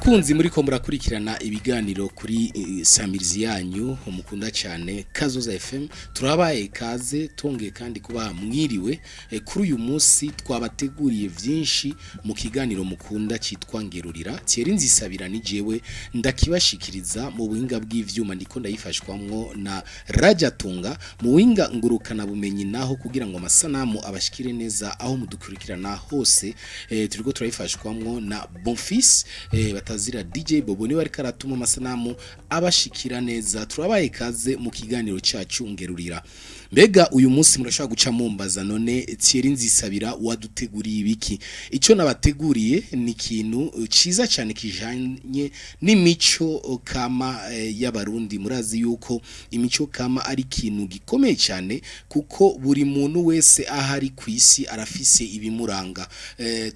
bakunzi muri ko murakurikirana ibiganiro kuri Samirizi yanyu umukunda cyane Kazoza FM turabaye kaze tongeye kandi kuba mwiriwe kuri uyu munsi twabateguriye byinshi mu kiganiro mukunda cyitwa Ngerurira Thierry Nzisabira ni jewe ndakibashikiriza mu buhinga bw'ivyuma ndiko ndayifashwamwo na Rajatunga mu buhinga ngurukana bumenyi naho kugira ngo amasanamu abashikire neza aho mudukurikirana hose turiko turayifashwamwo na Bonfils batazira DJ Bobo niwe ariko aratuma amasanamu abashikira neza turabaye kaze mu kiganiro cyacu Ngerurira mbega uyu munsi murashaka guca mumbaza none Thierry Nzisabira waduteguriye ibiki ico nabateguriye ni ikintu ciza cyane kijanye n'imico kama y'abarundi murazi yuko imico kama ari ikintu gikomeye cyane kuko buri muntu wese ahari ku isi arafise ibimuranga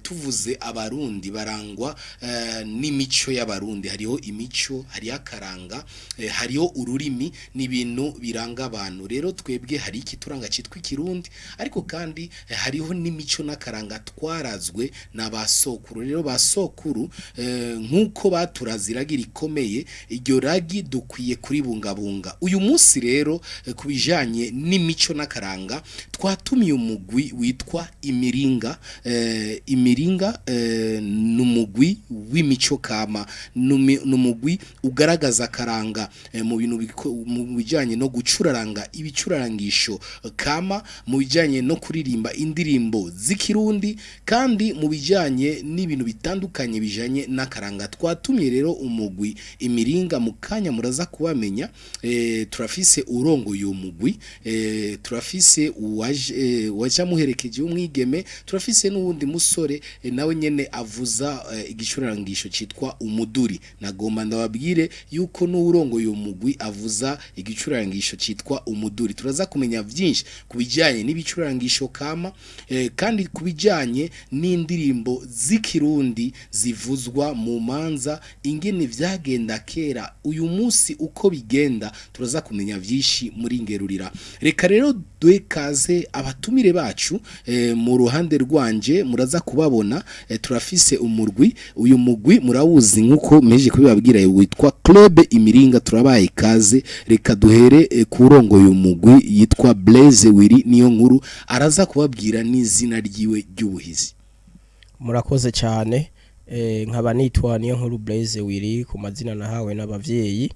tuvuze abarundi barangwa n'imico y'abarundi hariho imico hariho akaranga hariho ururimi n'ibintu biranga abantu rero twebwe hari ikituranga cyitwa ikirundi ariko kandi hariho n'imico n'akaranga twarazwe n'abasokuru rero basokuru nkuko baturaziragira ikomeye iryo ragi dukwiye kuribungabunga uyu munsi rero kubijanye n'imico n'akaranga twatumiye umugwi witwa imiringa imiringa numugwi w'imico kama numugwi ugaragaza karanga mu bintu mu bijanye no gucuraranga ibicurarangisho kama mu bijanye no kuririmba indirimbo z'ikirundi kandi mu bijanye n'ibintu bitandukanye bijanye n'akaranga twatumye rero umugwi imiringa mu kanya muraza kubamenya turafise urongo uyu mugwi turafise waje muherekeje umwigeme turafise n'uwundi musore nawe nyene avuza igicurarangisho citwa umuduri nagomba ndababwire yuko n'urongo uyu mugwi avuza igicurarangisho citwa umuduri turaza kumenya byinshi kubijanye n'ibicurarangisho kama kandi kubijanye n'indirimbo z'ikirundi zivuzwa mu manza ingene vyagenda kera uyu munsi uko bigenda turaza kumenya byinshi muri Ngerurira reka rero kaze abatumire bacu mu ruhande rwanje muraza kubabona turafise umurwi uyu mugwi murawuzi nkuko meje kubibabwira witwa Club Imiringa turabaye kaze reka duhere kurongo uyu mugwi yitwa Blaise Wiri niyo nkuru araza kubabwira n'izina ryiwe ry'ubuhizi murakoze cyane nkaba nitwa niyo nkuru Blaise Wiri ku mazina nahawe n'abavyeyi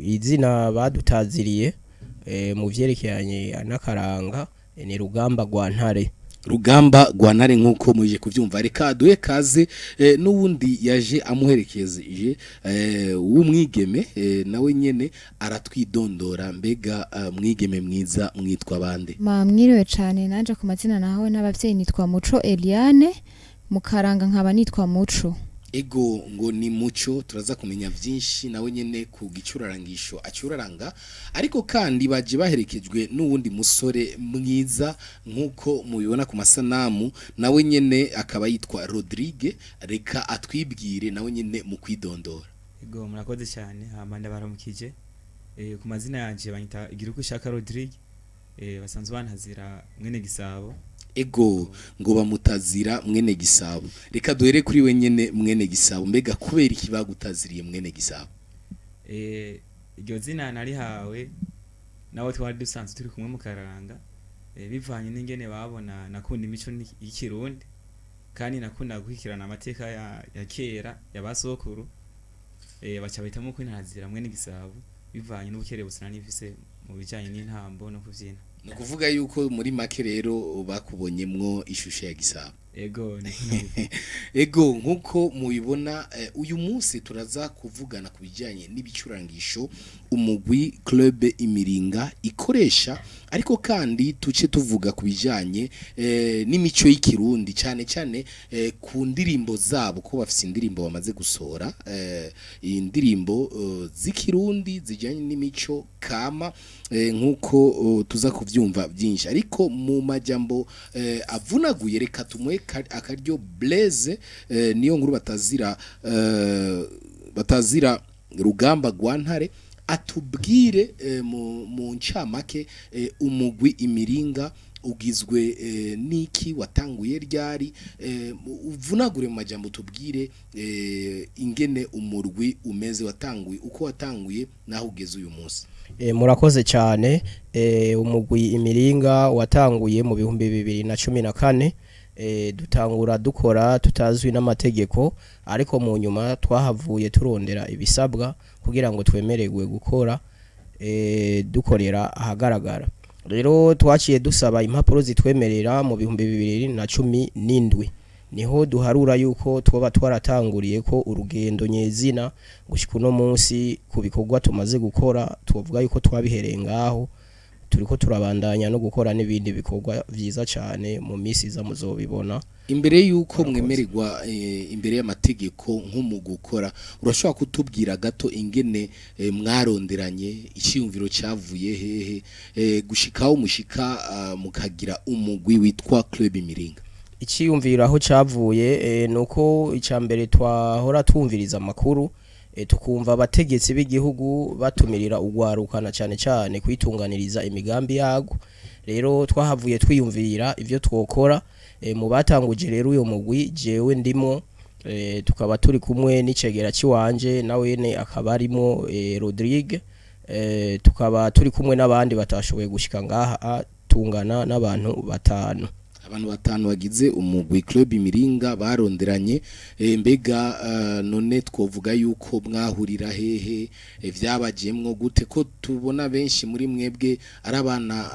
izina badutaziriye mu vyerekeranye n'akaranga ni rugamba rwa ntare rugamba rwa ntare nkuko muje kuvyumva reka duhe kaze n'uwundi yaje amuherekeje w'umwigeme nawe nyene aratwidondora mbega mwigeme mwiza mwitwa bande mwiriwe cyane nanje ku mazina nahawe n'abavyeyi nitwa Muco Eliane mukaranga nkaba nitwa Muco ego ngo ni Muco turaza kumenya byinshi nawe nyene ku gicurarangisho acuraranga ariko kandi baje baherekejwe n'uwundi musore mwiza nkuko mubibona ku masanamu nawe nyene akaba yitwa Rodrigue reka atwibwire nawe nyene mu kwidondora ego murakoze cyane amanda baramukije ku mazina yanje banyita igiruko shaka Rodrigue basanzwe banazira mwene Gisabo ego ngo bamutazira mwene Gisabo reka duhere kuri we nyene mwene Gisabo mbega kubera iki bagutaziriye mwene Gisabo iryo zina nari hawe nawe twari dusanzwe turi kumwe mu karanga bivanye n'ingene babona nakunda imico y'ikirundi kandi nakunda guhikirana amateka ya kera yabasokuru baca bahitamo kwintazira mwene Gisabo bivanye n'ubukerebutsi nanifise mu bijanye n'intambo no kuvyina no kuvuga yuko muri make rero bakubonyemwo ishusho ya Gisabo ego nkuko mubibona uyu munsi turaza kuvugana kubijanye n'ibicurangisho umugwi Club Imiringa ikoresha ariko kandi tuce tuvuga kubijanye n'imico y'ikirundi cyane cyane ku ndirimbo zabo ko bafise indirimbo bamaze gusohora indirimbo z'ikirundi zijanye n'imico kama nkuko tuza kuvyumva byinshi ariko mu majambo avunaguye reka tumwe akaryo Blaise niyo nkuru batazira rugamba rwa ntare atubwire mu ncamake umugwi imiringa ugizwe niki watanguye ryari uvunagure mu majambo tubwire ingene umurwi umeze watanguye uko watanguye naho ugeze uyu munsi. Murakoze cyane. Umugwi imiringa watanguye mu 2014 dutangura dukora tutazwi n'amategeko, ariko mu nyuma twahavuye turondera ibisabwa kugira ngo twemererwe gukora dukorera ahagaragara. Rero twaciye dusaba impapuro zitwemerera mu 2017 niho duharura yuko twoba twaratanguriye ko urugendo nyezina gushika uno munsi ku bikorwa tumaze gukora, tuvuga yuko twabihereye ngaho turiko turabandanya no gukora n'ibindi bikorwa vyiza cyane mu misi za muzobibona. Imbere yuko mwemererwa imbere y'amategeko nko mu gukora, urashobora kutubwira gato ingene mwaronderanye icyumviro cyavuye hehe gushikaho mushika mukagira umugwi witwa Club Imiringa? Icyumviro aho cyavuye nuko icambere twahora twumviriza amakuru tukumva abategetsi b'igihugu batumirira ugwarukana cyane cyane kwitunganiriza imigambi yago. Rero twahavuye twiyumvira ivyo twokora mu batanguje rero uyo mugwi jewe ndimo tukaba turi kumwe n'icegera ciwanje nawene akaba arimo Rodrigue tukaba turi kumwe n'abandi batashoboye gushika ngaha tungana n'abantu batanu. Abantu batanu bagize umugwi Club Imiringa baronderanye. Mbega none twovuga yuko mwahurira hehe vyabajemwo gute ko tubona benshi muri mwebwe ari abana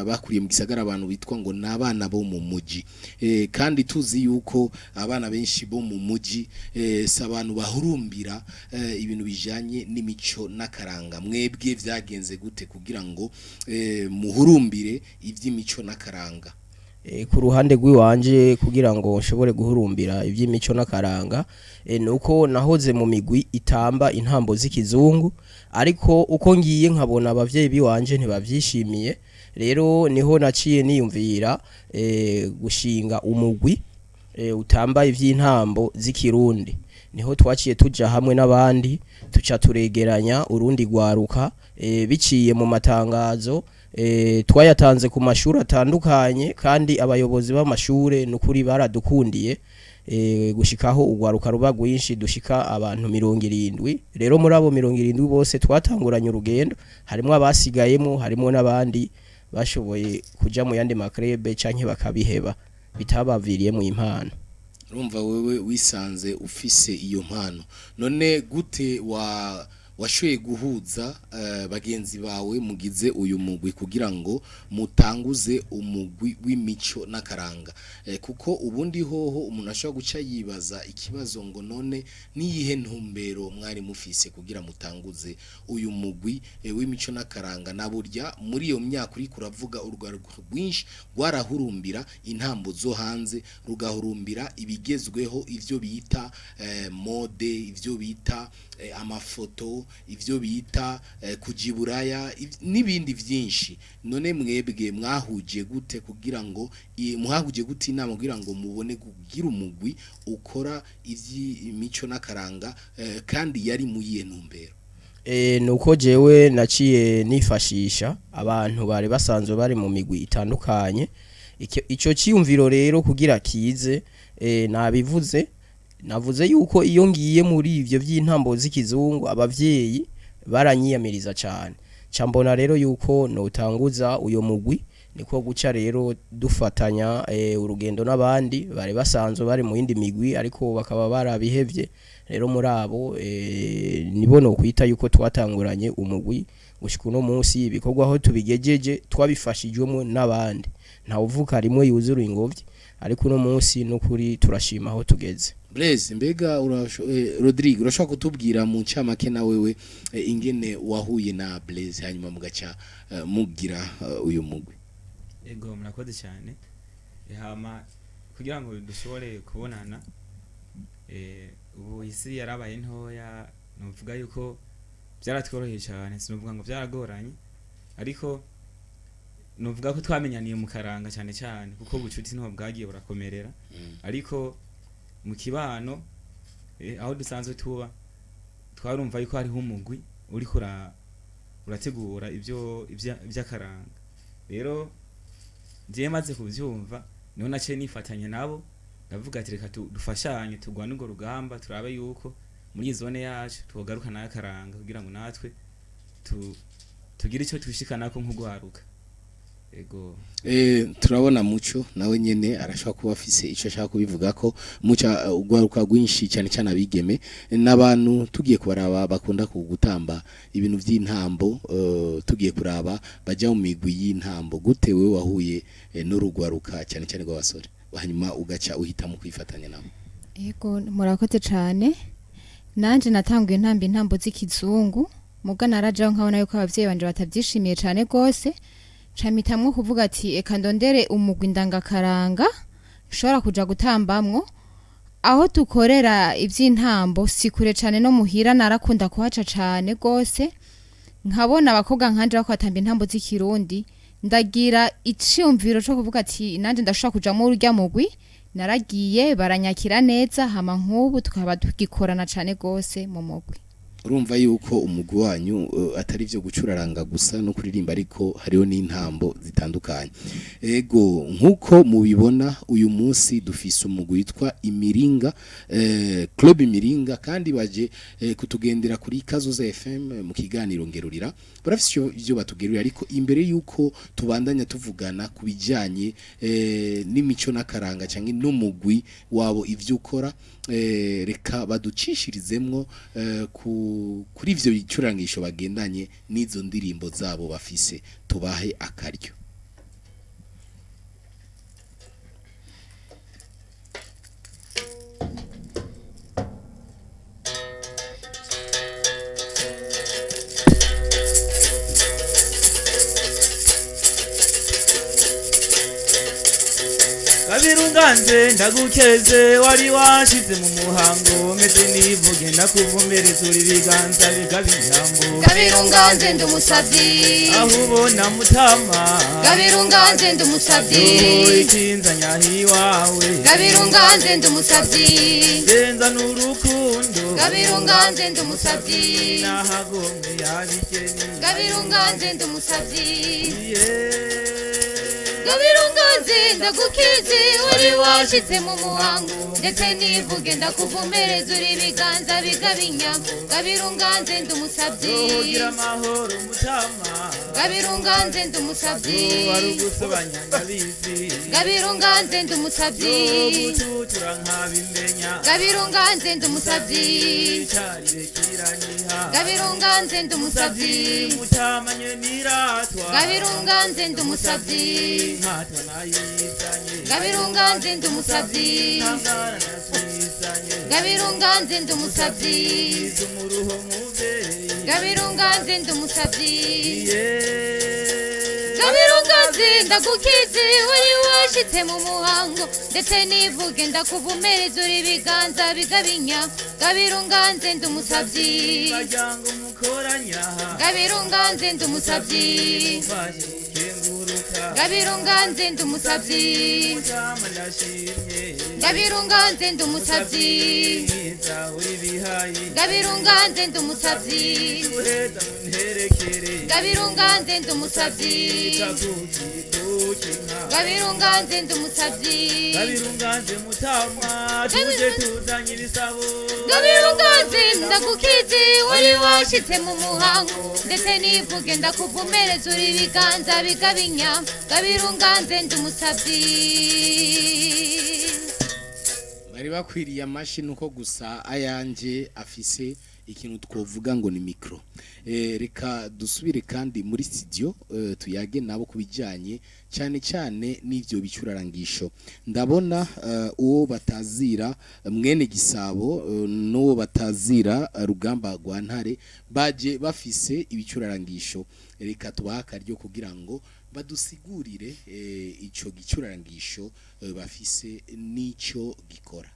bakuriye mu gisagara, abantu bitwa ngo nabana bo mu muji kandi tuzi yuko abana benshi bo mu muji sabantu bahurumbira ibintu bijanye n'imico n'akaranga. Mwebwe vyagenze gute kugira ngo muhurumbire ivy'imico n'akaranga? Ku ruhande rw'iwanje kugira ngo nshobore guhurumbira ivy'imico n'akaranga nuko nahoze mu migwi itamba intambo z'ikizungu, ariko uko ngiye nkabona abavyeyi biwanje ntibavyishimiye. Rero niho naciye niyumvira gushinga umugwi utamba ivy'intambo z'ikirundi. Niho twaciye tuja hamwe n'abandi tuca turegeranya urundi gwaruka biciye mu matangazo twayatanze ku mashuri atandukanye, kandi abayobozi b'amashure nukuri baradukundiye gushikaho ugwaruka ruba rwinshi dushika abantu 70. Rero muri abo 70 bose twatanguranye urugendo, harimo abasigayemo, harimo n'abandi bashoboye kuja mu yandi makrebe canke bakabiheba bitabaviriye mu impano. Urumva wewe wisanze ufise iyo mpano, none gute washoye guhuza bagenzi bawe mugize uyu mugwi kugira ngo mutanguze umugwi w'imico n'akaranga? Kuko ubundi hoho umuntu ashobora guca yibaza ikibazo ngo none niyihe ntumbero mwari mufise kugira mutanguze uyu mugwi w'imico n'akaranga? Na burya muri iyo myaka uri kuravuga urwaruka rwinshi rwarahurumbira intambo zo hanze, rugahurumbira ibigezweho, ivyo bita mode, ivyo bita amafoto, ivyo bita kujiburaya n'ibindi vyinshi. None mwebwe mwahuje gute kugira ngo mwahuje gute inama kugira ngo mubone kugira umugwi ukora ivy'imico n'akaranga kandi yari mu yihe ntumbero? Nuko jewe naciye nifashisha abantu bari basanzwe bari mu migwi itandukanye. Ico ciyumviro rero kugira kize navuze yuko iyo ngiye muri ivyo vy'intambo z'ikizungu abavyeyi baranyiyamiriza cyane. Cambona rero yuko notanguza uyo mugwi, niko guca rero dufatanya urugendo n'abandi bari basanzwe bari mu yindi migwi ariko bakaba barabihevye. Rero muri abo nibo no kwita yuko twatanguranye umugwi gushika uno munsi ibikorwa aho tubigejeje twabifashijwemo n'abandi. Nta uvuka rimwe yuzura ingovye, ariko uno munsi no kuri turashima aho tugeze. Blaise, mbega Rodrigue urashaka kutubwira mu ncamake na wewe ingene wahuye na Blaise hanyuma mugaca mugira uyu mugwi? Ego murakoze cyane. Hama kugira ngo dushobore kubonana ubu isi yarabaye ntoya, nuvuga yuko byaratworoheye cyane, sinuvuga ngo byaragoranye, ariko nuvuga ko twamenyaniye mu karanga cyane cyane kuko bucuti nto bwagiye burakomerera. Ariko mu kibano aho dusanzwe tuba twarumva yuko hariho umugwi uri urategura ivyo by'akaranga. Rero ngiye maze kuvyumva niho naciye nifatanya nabo ndavuga ati reka dufashanye tugwane urwo rugamba turabe yuko muri zone yacu tugaruka n'akaranga kugira ngo natwe tugire icyo twishikanako nk'ugwaruka ego turabona muco nawe nyene arashaka kuba afise ico ashaka kubivuga ko muca ugwaruka rwinshi cyane cyane abigeme n'abantu tugiye kubaraba bakunda kugutamba ibintu vy'intambo tugiye kuraba baja mu migwi y'intambo gute wewe wahuye n'urugwaruka cyane cyane rw'abasore hanyuma ugaca uhita mu kwifatanya nabo Ego murakoze cyane nanje natanguye intambo z'ikizungu muga narajaho nkabona yuko abavyeyi banje batavyishimiye cyane gose camitamwe kuvuga ati eka ndondere umugwi ndangakaranga ushobora kuja gutambamwo aho dukorera ivy'intambo sikure cyane no muhira narakunda kuhaca cyane gose nkabona abakobwa nkanje bakwatamba intambo z'ikirundi ndagira iciyumviro cyo kuvuga ati nanje ndashobora kuja mu urya mugwi naragiye baranyakira neza hama nk'ubu tukaba tugikorana cyane gose mu mugwi urumva yuko umugwi wanyu atari vyo gucuraranga gusa no kuririmba ariko hariho n'intambo zitandukanye ego nkuko mubibona uyu munsi dufise umugwi witwa Imiringa Club Imiringa kandi baje kutugendera kuri Kazoza FM mu kiganiro ngerurira barafise ivyo batugerurira ariko imbere yuko tubandanya tuvugana kubijanye n'imico n'akaranga canke n'umugwi wabo ivyo ukora reka baducishirizemwo kuri ivyo bicurangisho bagendanye n'izo ndirimbo zabo bafise tubahe akaryo Kabirunganze ndagukeze wari washize mu muhango meze nivuge ndakuvumereza uri biganza bigabinyambo Kabirunganze ndumusavyi aho ubona mutama Kabirunganze ndumusavyi ikinzanya hiwawe Kabirunganze ndumusavyi benza n'urukundo Kabirunganze ndumusavyi nahagombe yabikeni Kabirunganze ndumusavyi yeah. Kabirunganze ndagukize wari washitse mu muhango ndetse nivuge ndakuvumereza uri biganza bigabinyambo Kabirunganze ndumusavyi ugira amahoro mutama Kabirunganze ndumusavyi warugusobanya ndabizi Kabirunganze ndumusavyi gututura nkabimenya Kabirunganze ndumusavyi cyarire kiraniha Kabirunganze ndumusavyi mutamanye niratwa Kabirunganze ndumusavyi nkatwa nayizanye Kabirunganze ndumusavyi ntangara nasizanye Kabirunganze ndumusavyi zumuruho muvyeyi Kabirunganze ndumusavyi yeah. Kabirunganze ndagukize wari washitse mu muhango ndetse nivuge ndakuvumereza uri biganza bigabinya Kabirunganze ndumusavyi bajyango mukoranya Kabirunganze ndumusavyi kenguruka Kabirunganze ndumusavyi mutama ndashimye Kabirunganze ndumusavyi mwiza uri bihayi Kabirunganze ndumusavyi uheza munterekere Kabirunganze ndumusavyi kakuki kukinka Kabirunganze ndumusavyi Kabirunganze mutama tuje tuzanye ibisabo Kabirunganze ndagukize wari washitse mu muhango ndetse nivuge ndakuvumereza uri biganza bigabinya Kabirunganze ndumusavyi bari bakwiriye amashi nuko gusa ayanje afise ikintu twovuga ngo ni micro reka dusubire kandi muri studio tuyage nabo kubijanye cyane cyane n'ivyo bicurarangisho ndabona uwo batazira mwene Gisabo n'uwo batazira Rugamba rwa Ntare baje bafise ibicurarangisho reka tubaka ryo kugira ngo badusigurire ico gicurarangisho bafise nico gikora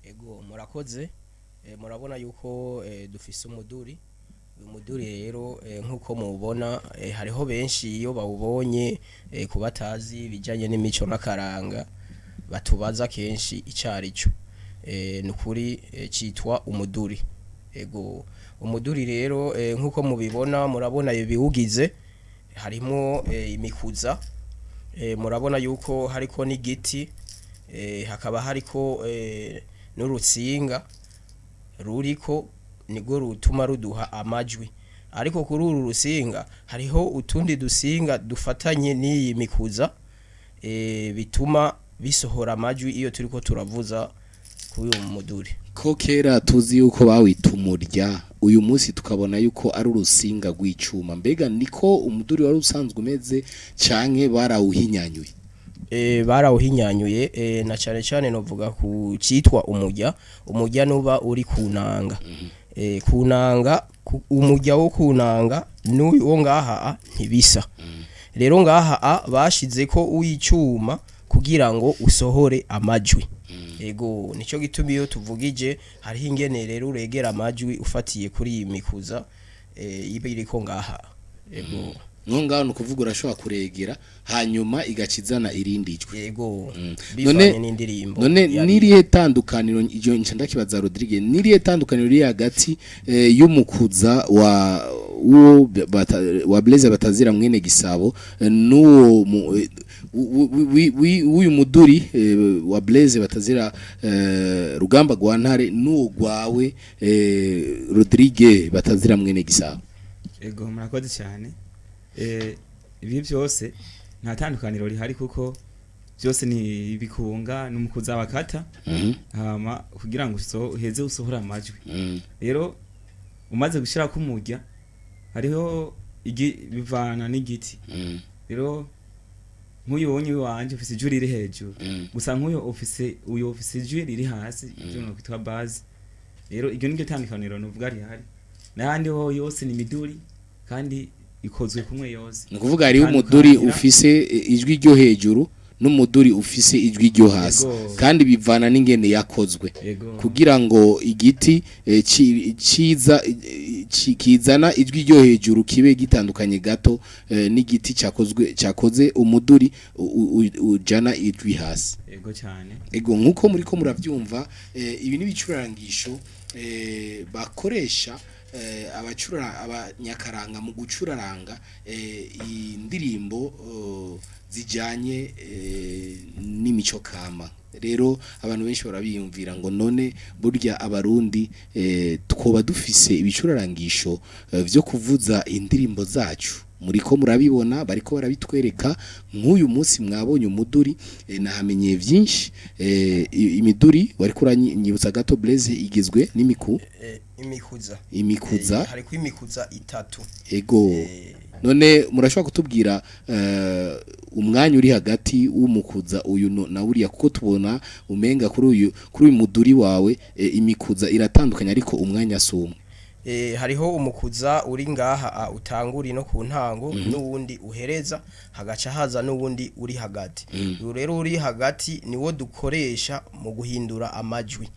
ego murakoze murabona yuko dufise umuduri rero nkuko mubona hariho benshi iyo bawubonye kubatazi bijanye n'imico n'akaranga batubaza kenshi icarico nukuri citwa umuduri ego umuduri rero nkuko mubibona murabona ibiwugize harimo imikuza murabona yuko hariko n'igiti hakaba hariko n'urutsinga ruriko nigwo rutuma ruduha amajwi ariko kuri uru rusinga hariho utundi dusinga dufatanye n'iyi mikuza bituma bisohora amajwi iyo turiko turavuza kuri uyu muduri ko kera tuzi yuko bawita umurya uyu munsi tukabona yuko ari urusinga rw'icuma mbega niko umuduri wari usanzwe umeze canke barawuhinyanyuye barawuhinyanyuye na cyane cyane novuga ku cyitwa umurya nuba uri kunanga kunanga umurya wo kunanga n'uwo ngaha ntibisa rero ngaha bashize ko uw'icyuma kugira ngo usohore amajwi ego nicyo gituma iyo tuvugije hariho ingene rero uregera amajwi ufatiye kuri iyi mikuza ibiriko ngaha ego ngaho nukuvuga urashobora kuregera hanyuma igakizana irindi jwi yego bivanye n'indirimbo none nirihe tandukaniro ijo ndakibaza Rodrigue nirihe tandukaniro riri hagati y'umukuza wa Blaise Batazira mwene Gisabo n'uwo uyu muduri wa Blaise Batazira Rugamba gwa Ntare n'uwo gwawe Rodrigue Batazira mwene Gisabo ego murakoze cyane ibi byose nta tandukaniro rihari kuko byose ni bikunga n'umukuza bakata hama kugira ngo uheze usohora amajwi rero umaze gushira ku murya hariho bivana n'igiti rero nk'uyu wonye wanje ufise ijwi riri hejuru gusa nk'uyu ufise ijwi riri hasi ibyo no kwitwa base rero iryo niryo tandukaniro nuvuga rihari n'ahandi ho yose ni miduri kandi ikozwe kumwe yose nukuvuga ari umuduri ufise ijwi ryo hejuru n'umuduri ufise ijwi ryo hasi kandi bivana n'ingene yakozwe kugira ngo igiti kizana ijwi ryo hejuru kibe gitandukanye gato n'igiti cyakoze umuduri ujana ijwi hasi ego cyane ego nkuko muri ko muravyumva ibi nibicurangisho bakoresha abanyakaranga mu gucuraranga indirimbo zijanye n'imico kama rero abantu benshi barabiyumvira ngo none burya abarundi twoba dufise ibicurarangisho byo kuvuza indirimbo zacu muriko murabibona bariko barabitwereka nk'uyu munsi mwabonye umuduri nahamenyeye byinshi imiduri wari kuranyibutsa gato Blaise igizwe imikuza hariko imikuza itatu ego none murashobora kutubwira umwanya uri hagati w'umukuza uyu na uriya kuko tubona umenga kuri uyu muduri wawe imikuza iratandukanye ariko umwanya asumwe hariho umukuza uri ngaha utanguri no ku ntango n'uwundi uhereza hagaca haza n'uwundi uri hagati rero uri hagati niwo dukoresha mu guhindura amajwi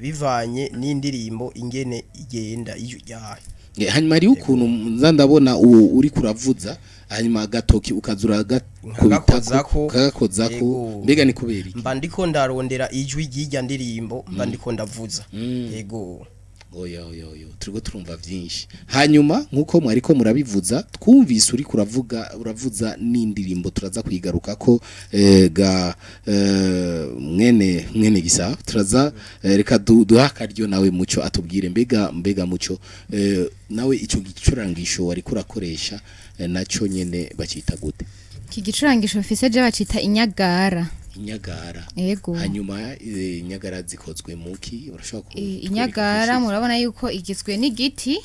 bivanye n'indirimbo ingene igenda ijyaye hanyuma ari ukuntu ndabona uri kuravuza hanyuma agatoki ukazura kagakozako mbega ni kubera iki mba ndiko ndarondera ijwi ry'ijya ndirimbo mba ndiko ndavuza yego oya turiko turumva vyinshi hanyuma nkuko mwariko murabivuza twumvise uri uravuza n'indirimbo turaza kwigaruka ko mwene Gisa turaza reka duha akaryo nawe muco atubwire mbega muco nawe ico gicurangisho wari kurakoresha naco nyene bacita gute iki gicurangisho bafise je bacita inyagara yego hanyuma inyagara zikozwe muki urashaka inyagara murabona yuko igizwe n'igiti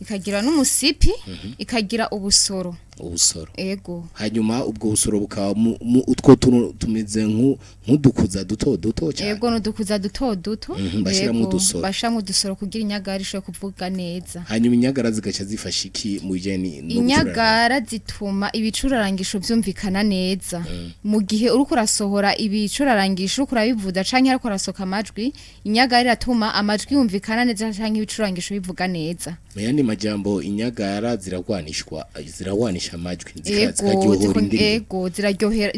ikagira n'umusipi ikagira ubusoro ego hanyuma ubwo busoro bukaba utwo tumeze nk'udukuza duto cyane ego n'udukuza duto bashiramo udusoro kugira inyagara ishobora kuvuga neza hanyuma inyagara zigaca zifasha iki mu bijyanye inyagara zituma ibicurarangisho byumvikana neza mu gihe uri kurasohora ibicurarangisho kurabivuza canke ariko arasoka amajwi inyagara iratuma amajwi yumvikana neza canke ibicurarangisho bivuga neza Mayani majambo inyagara ziragwanisha amajwi ego zikaryohora indirimbo. ego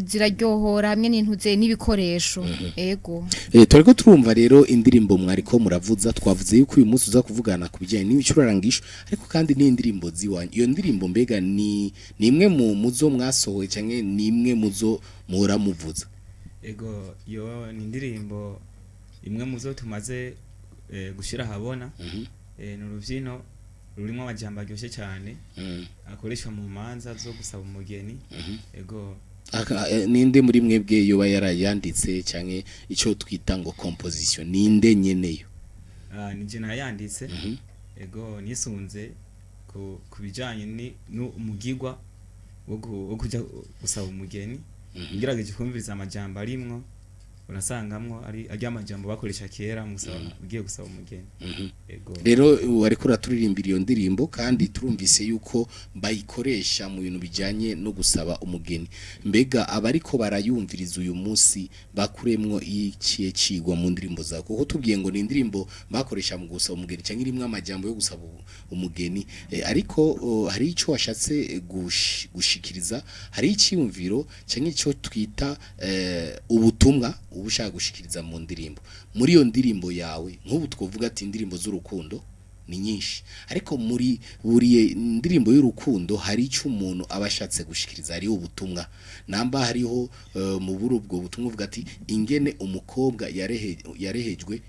ziraryohora hamwe n'intuze n'ibikoresho ego Turiko turumva rero indirimbo mwariko muravuza twavuze yuko uyu munsi uza kuvugana ku bijyanye n'ibicurarangisho ariko kandi n'indirimbo ziwanyu iyo ndirimbo mbega ni imwe mu muzo mwasohoye canke ni imwe muzo muhora muvuza. ego yo ni indirimbo imwe muzo tumaze gushira habona ni uruvyino rurimo amajambo aryoshye cyane akoreshwa mu manza zo gusaba umugeni ego ninde muri mwebwe yoba yarayanditse canke ico twita ngo composition ninde nyeneyo? ni je nayanditse ego nisunze ku bijanye n'umugigwa wo kuja gusaba umugeni ngirageje kumviriza amajambo arimwo unasangamwo ari amajambo bakoresha kera musaba ugiye gusaba umugeni. Ego rero wariko uraturirimbira iyo ndirimbo kandi turumvise yuko bayikoresha mu bintu bijanye no gusaba umugeni mbega abariko barayumviriza uyu munsi bakuremwo ikiye cigwa mu ndirimbo zako kuko tubwiye ngo ni indirimbo bakoresha mu gusaba umugeni cyangwa irimwe amajambo yo gusaba umugeni ariko hari ico washatse gushikiriza hari icyumviro cyangwa ico twita ubutumwa ubushaka gushikiriza mu ndirimbo muri iyo ndirimbo yawe nk'ubu twovuga ati indirimbo z'urukundo ni nyinshi ariko muri buri ndirimbo y'urukundo hari icyo umuntu abashatse gushikiriza hari ubutumwa namba hariho mu buru ubwo butumwa uvuga ati ingene umukobwa yarehejwe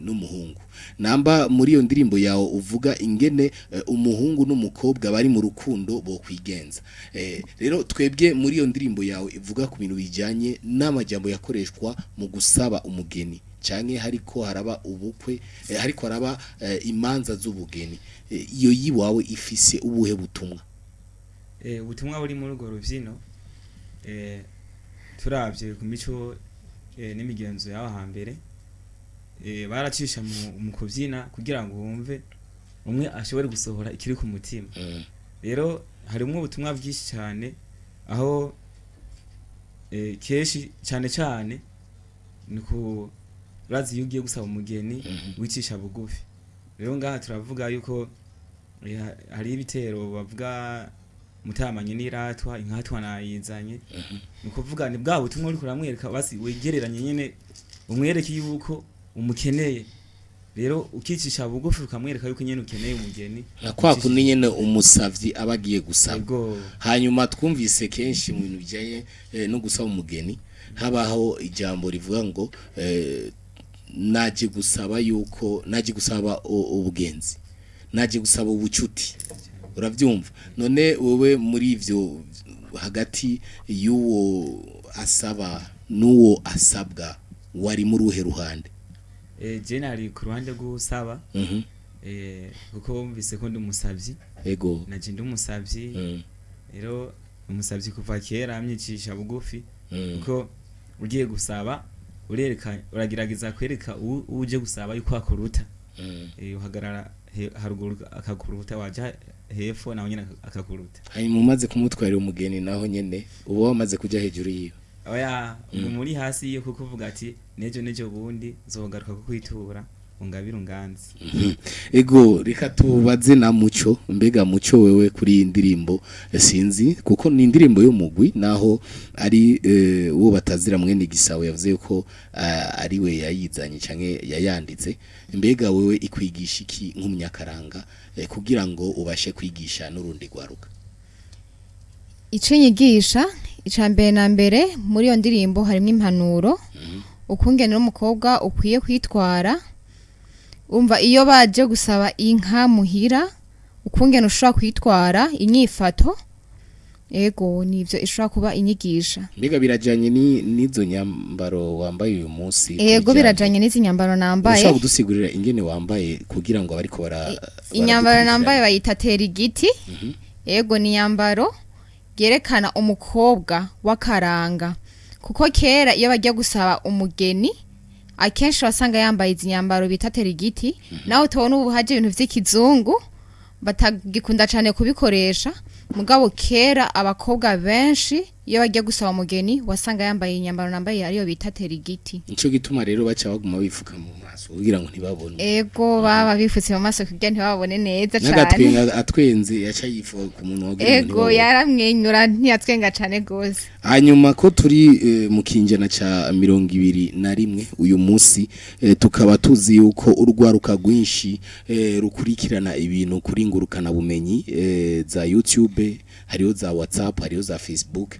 n'umuhungu namba muri iyo ndirimbo yawe uvuga ingene umuhungu n'umukobwa bari mu rukundo bo kwigenza rero twebwe muri iyo ndirimbo yawe ivuga ku bintu bijyanye n'amajambo yakoreshwa mu gusaba umugeni cyane hariko haraba ubukwe hariko haraba imanza z'ubugeni iyo yiwawe ifise ubuhe butumwa ubutumwa buri muri urwo rubyino turabye ku mico n'imigenzo yaho hambere baracisha mu kubyina kugira ngo wumve umwe ashobore gusohora ikiri ku mutima rero harimo ubutumwa bwinshi cyane aho keshi cyane cyane ni ku urazi iyo ugiye gusaba umugeni wicisha bugufi rero ngaha turavuga yuko hari ibitero bavuga mutamanye n'iratwa inkatwa nayizanye ni kuvuga ni bwa butumwa uri kuramwereka basi wegereranye nyene umwereke yuko umukeneye rero ukicisha bugufi ukamwereka yuko nyene ukeneye umugeni kwa kundi nyene umusavyi abagiye gusaba hanyuma twumvise kenshi mu bintu bijanye no gusaba umugeni habaho ijambo rivuga ngo naje gusaba yuko naje gusaba ubugenzi naje gusaba ubucuti uravyumva none wowe muri ivyo hagati y'uwo asaba n'uwo asabwa wari muri uhe ruhande generally ku ruhande rw'usaba kuko wumvise ko ndi umusavyi ego naje ndi umusavyi rero umusavyi kuva kera amyicisha bugufi kuko ugiye gusaba uragerageza kwereka uje gusaba yuko akuruta uhagarara haruguru akakuruta waje hepfo naho nyene akakuruta hanyuma umaze kumutwarira umugeni naho nyene uba wamaze kuja hejuru yiwe oya muri hasi yo kuko uvuga ati nejo bundi zogaruka kukwitura ungabira unganzi ego reka tubaze na muco mbega muco wewe kuri indirimbo sinzi kuko ni indirimbo yo mugwi naho ari uwo batazira mwene gisawe yavuze ko ari we yayizanye canke yayanditse mbega wewe ikwigisha iki nk'umunyakaranga kugira ngo ubashe kwigisha n'urundi gwaruka icinyigisha icambere na mbere muri iyo ndirimbo harimo impanuro ukungenera umukobwa ukwiye kwitwara umva iyo baje gusaba inka muhira ukungena ushobora kwitwara inyifato ego nivyo ishobora kuba inyigisha mbega birajanye n'izo nyambaro wambaye uyu munsi ego birajanye n'izi nyambaro nambaye ushobora kudusigurira ingene wambaye kugira ngo abariko inyambaro nambaye bayita terigiti ego ni nyambaro yerekana umukobwa w'akaranga kuko kera iyo bajya gusaba umugeni akenshi wasanga yambaye izi nyambaro bita terigiti naho tubona ubu haje ibintu vy'ikizungu batagikunda cyane kubikoresha mugabo kera abakobwa benshi iyo bajya gusaba umugeni wasanga yambaye inyambaro nambaye ariyo bita terigiti. nico gituma rero baca baguma bifuka mu maso kugira ngo ntibabone Ego baba bifutse mu maso kugira ntibabone neza cyane. n'agatwenga atwenze yaca yifuka ku muntu wagira ngo Ego ntibabone. yaramwenyura ntiyatwenga cyane gose. hanyuma ko turi mu kinjana ca 21 uyu munsi tukaba tuzi yuko urwaruka rwinshi rukurikirana ibintu kuri ngurukana bumenyi za YouTube, hariho za WhatsApp, hariho za Facebook,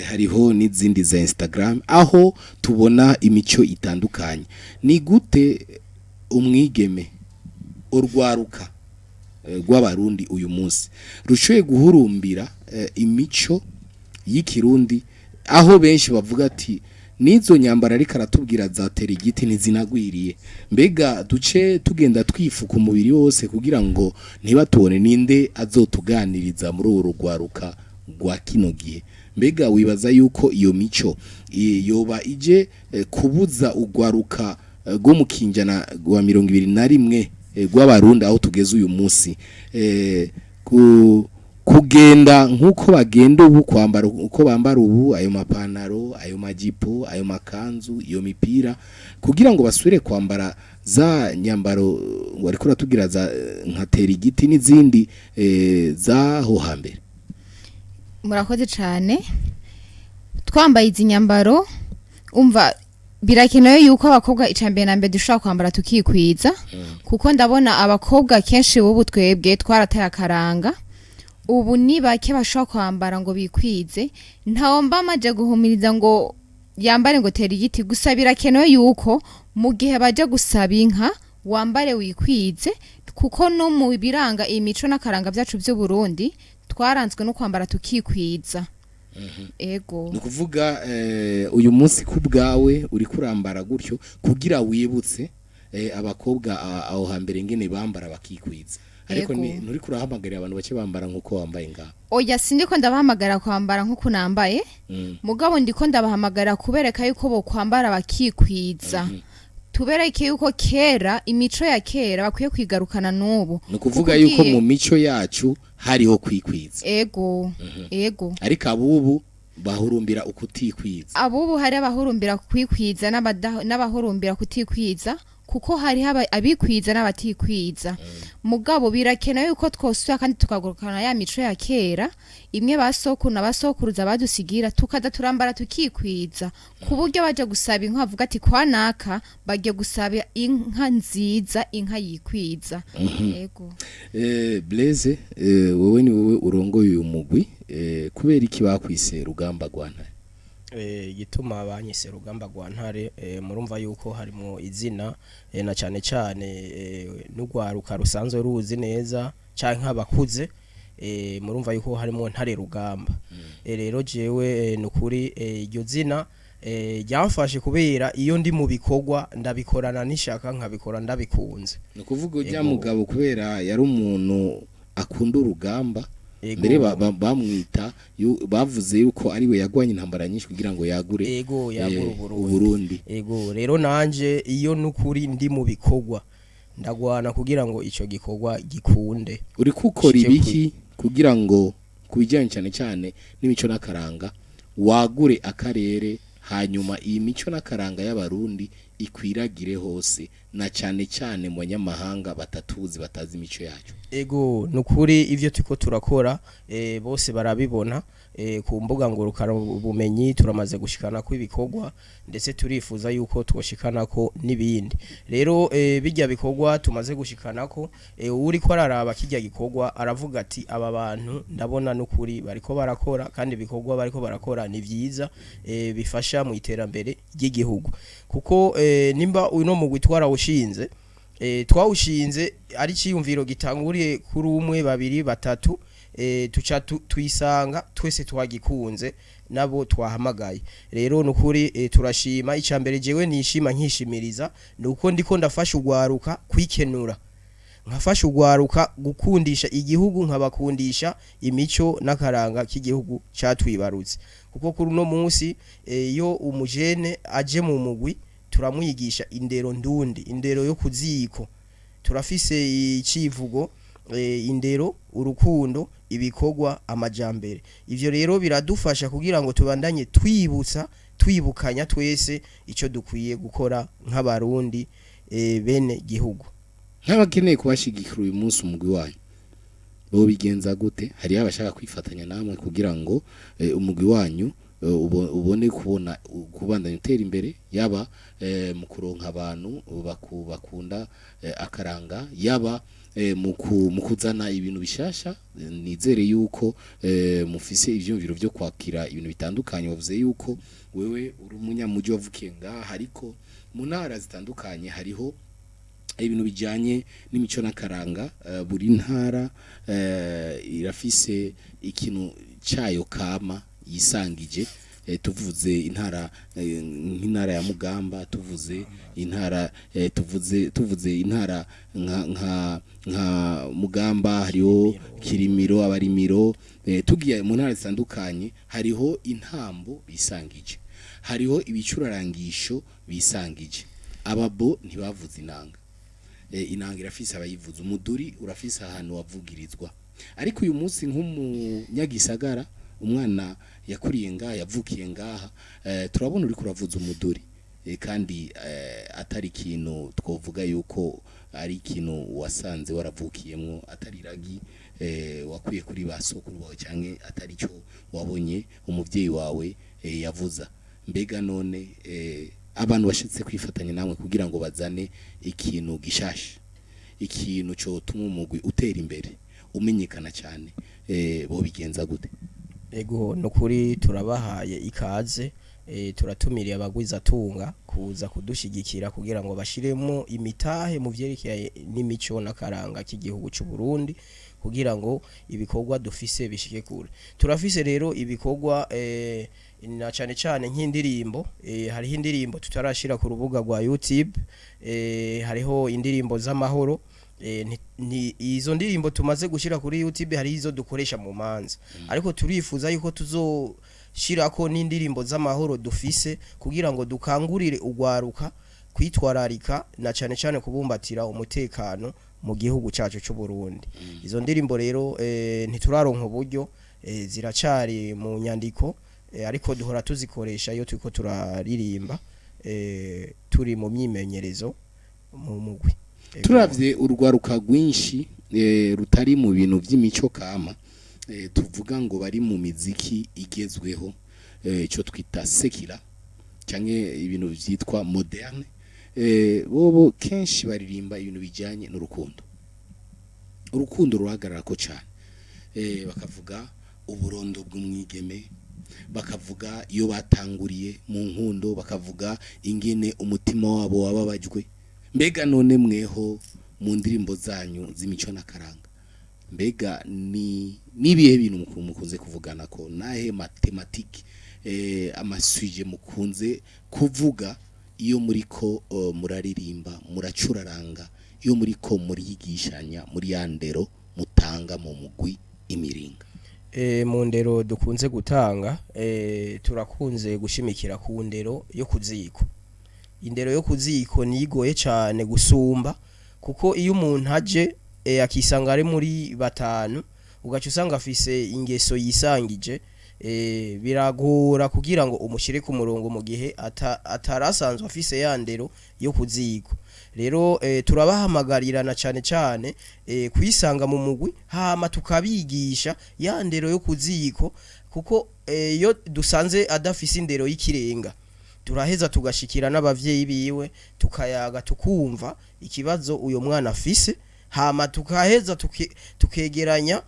hariho n'izindi za Instagram, aho tubona imico itandukanye. Ni gute umwigeme urwaruka rw'abarundi uyu munsi rushoye guhurumbira imico y'ikirundi, aho benshi bavuga ati nizo nyambara ariko aratubwira za terigiti ntizinagwiriye, mbega duce tugenda twifuka umubiri wose kugira ngo ntibatubone, ninde azotuganiriza muri uru rwaruka rwa kino gihe? Mbega wibaza yuko iyo mico yoba ije kubuza urwaruka rwo mu kinjana wa 21 rw'abarundi aho tugeze uyu munsi kugenda nkuko bagenda ubu, kwambara uko bambara ubu, ayo mapantaro, ayo majipo, ayo makanzu, iyo mipira, kugira ngo basubire kwambara za nyambaro wari ko ratubwira za nka terigiti n'izindi zaho hambere? Murakoze cyane. Twambaye izi nyambaro umva birakenewe yuko abakobwa icambere na mbere dushobora kwambara tukikwiza, kuko ndabona abakobwa kenshi ubu twebwe twarataye akaranga. Ubu ni bake bashobora kwambara ngo bikwize, ntawomba amaje guhumiriza ngo yambare ngo terigiti gusa. Birakenewe yuko mu gihe baje gusaba inka wambare wikwize, kuko no mu biranga imico n'akaranga byacu by'u Burundi twaranzwe no kwambara tukikwiza. Ego nukuvuga uyu munsi kubgawe uri kurambara gutyo kugira wibutse abakobwa aho hambere ngene bambara bakikwiza, ariko nturi kurahamagarira abantu bake bambara nkuko wambaye ngaho. Oya, sindiko ndabahamagara kwambara nkuko nambaye, mugabo ndiko ndabahamagara kubereka yuko bo kwambara bakikwiza. Tubereke yuko kera imico ya kera bakwiye kwigarukana n'ubu. Nukuvuga yuko mu mico yacu hariho kwikwiza. Ego ego, ariko abubu bahurumbira ukutikwiza. Abubu hari abahurumbira kwikwiza n'abahurumbira kutikwiza, kuko hari abikwiza n'abatikwiza. Mugabo birakenewe yuko twosubira kandi tukagurukana ya mico ya kera, imwe basokuru na basokuruza badusigira, tukada turambara tukikwiza, ku buryo baje gusaba inka bavuga ati kwa naka bagiye gusaba inka nziza, inka yikwiza. Yego. Blaise, wowe ni wowe urongoye uyu mugwi, kubera iki bakwise Rugamba rwa Ntare? Gituma banyise Rugamba rwa Ntare, murumva yuko harimo izina na cyane cyane n'ugwaruka rusanzwe ruzi neza canke abakuze, murumva yuko harimo Ntare Rugamba. Rero jewe nukuri iryo zina ryamfashe kubera iyo ndi mu bikorwa ndabikorana nishaka nkabikora ndabikunze. Nukuvuga ujya mugabo kubera yari umuntu akunda urugamba, mbere bamwita bavuze yuko ari we yagwanye intambara nyinshi kugira ngo yagure Burundi. Ego rero nanje iyo nukuri ndi mu bikorwa ndagwana kugira ngo ico gikorwa gikunde. Uri kukora ibiki kugira ngo kubijyanye cyane cyane n'imico n'akaranga wagure akarere, hanyuma iyi mico n'akaranga y'abarundi ikwiragire hose, na cyane cyane mu banyamahanga batatuzi batazi imico yacu? Ego nukuri ivyo tuko turakora bose barabibona ku mbuga ngurukana bumenyi, turamaze gushikana ko ibikorwa ndetse turifuza yuko twoshikana ko nibindi. Rero bijya bikorwa tumaze gushikana ko uri ko araraba kijya gikorwa aravuga ati aba bantu ndabona nukuri bariko barakora, kandi ibikorwa bariko barakora ni vyiza, bifasha mu iterambere ry'igihugu. Kuko nimba uno mugwi twarawushinze, twawushinze ari ciyumviro gitanguriye kuri umwe babiri batatu, tuca tuyisanga twese twagikunze nabo twahamagaye. Rero nukuri turashima. Icambere jewe nishima nkishimiriza nuko ndiko ndafasha ugwaruka kwikenura, nkafasha ugwaruka gukundisha igihugu, nkabakundisha imico n'akaranga k'igihugu catwibarutse. Kuko kuri no munsi iyo umujene aje mu mugwi turamwigisha indero ndundi, indero yo kuziko. Turafise icivugo indero, urukundo, ibikorwa amajambere. Ivyo rero biradufasha kugira ngo tubandanye twibukanya twese ico dukwiye gukora nk'abarundi bene gihugu. Nk'abakeneye kubashigikira uyu munsi umugwi wanyu bo bigenza gute? Hari abashaka kwifatanya namwe kugira ngo umugwi wanyu ubone kubandanya utera imbere, yaba mu kuronka abantu bakunda akaranga, yaba mu kuzana ibintu bishasha. Nizere yuko mufise ivyumviro byo kwakira ibintu bitandukanye. Bavuze yuko wewe uri umunyamuji wavukiye ngaha, ariko mu ntara zitandukanye hariho ibintu bijanye n'imico n'akaranga. Buri ntara irafise ikintu cayo kama yisangije. Tuvuze intara nk'intara ya Mugamba, tuvuze intara tuvuze intara nka Mugamba, hariho Kirimiro, Abarimiro. Tugiye mu ntara zitandukanye hariho intambo bisangije, hariho ibicurarangisho bisangije. Ababo ntibavuze inanga, inanga irafise abayivuza, umuduri urafise ahantu wavugirizwa. Ariko uyu munsi nk'umunyagisagara, umwana yakuriye ngaha, yavukiye ngaha, turabona uri kuravuza umuduri, kandi atari ikintu twovuga yuko ari ikintu wasanze waravukiyemwo, atari iragi wakwiye kuri basokuru bawe, canke atari cyo wabonye umuvyeyi wawe yavuza. Mbega none abantu bashitse kwifatanya namwe kugira ngo bazane ikintu gishasha, ikintu cyo tuma umugwi utera imbere umenyekana cyane, bo bigenza gute? Ego nukuri turabahaye ikaze, turatumiriye abagwiza tunga kuza kudushigikira kugira ngo bashiremo imitahe mu vyerekeye n'imico n'akaranga k'igihugu cy'u Burundi, kugira ngo ibikorwa dufise bishike kure. Turafise rero ibikorwa na cyane nk'indirimbo, hariho indirimbo tutarashira ku rubuga rwa YouTube, hariho indirimbo z'amahoro. Izo ndirimbo tumaze gushira kuri YouTube, hari izo dukoresha mu manza, ariko turifuza yuko tuzoshirako n'indirimbo z'amahoro dufise kugira ngo dukangurire ugwaruka kwitwararika na cyane kubumbatira umutekano mu gihugu cyacu cy'u Burundi. Izo ndirimbo rero ntituraronka uburyo, ziracari mu nyandiko, ariko duhora tuzikoresha iyo turiko turaririmba, turi mu myimenyerezo mu mugwi. Turavye urwaruka rwinshi rutari mu bintu vy'imico kama, tuvuga ngo bari mu miziki igezweho, ico twita sekira canke ibintu vyitwa moderne. Bobo kenshi baririmba ibintu bijanye n'urukundo. Urukundo ruhagarara ko cyane, bakavuga uburondo bw'umwigeme, bakavuga iyo batanguriye mu nkundo, bakavuga ingene umutima wabo wababajwe. Mbega none mweho mu ndirimbo zanyu z'imico n'akaranga, mbega nibihe bintu mukunze kuvugana ko, nahe matematike amasuje mukunze kuvuga iyo muriko muraririmba, muracuraranga, iyo muriko murigishanya muri yandero mutanga mu mugwi imiringa? Mu ndero dukunze gutanga, turakunze gushimikira ku ndero yo kuziko. Indero yo kuziko nigoye cyane gusumba, kuko iyo umuntu aje akisanga ari muri batanu, ugaca usanga afise ingeso yisangije, biragora kugira ngo umushire ku murongo mu gihe atarasanzwe afise yandero yo kuziko. Rero turabahamagarira na cyane kwisanga mu mugwi, hama tukabigisha yandero yo kuziko, kuko iyo dusanze adafise indero y'ikirenga, turaheza tugashikira n'abavyeyi biwe, tukayaga tukumva ikibazo uyo mwana afise, hama tukaheza tukegeranya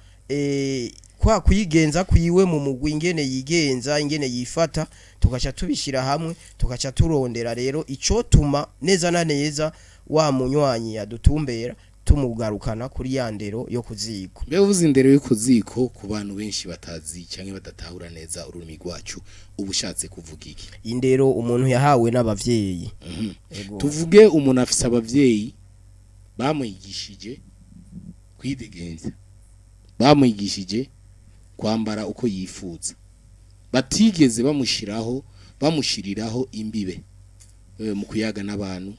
kwa kwigenza kwiwe mu mugwi, ingene yigenza, ingene yifata, tugaca tubishira hamwe, tugaca turondera rero ico tuma neza na neza wa munywanyi yadutumbera tumugarukana kuri yandero yo kuziko. Mbe uvuze indero yo kuziko ku bantu benshi batazi canke badatahura neza ururimi rwacu, ubushatse kuvuga iki? Indero umuntu yahawe n'abavyeyi. Tuvuge umuntu afise abavyeyi bamwigishije kwidegenza, bamwigishije kwambara uko yifuza, batigeze bamushiriraho imbibe mu kuyaga n'abantu,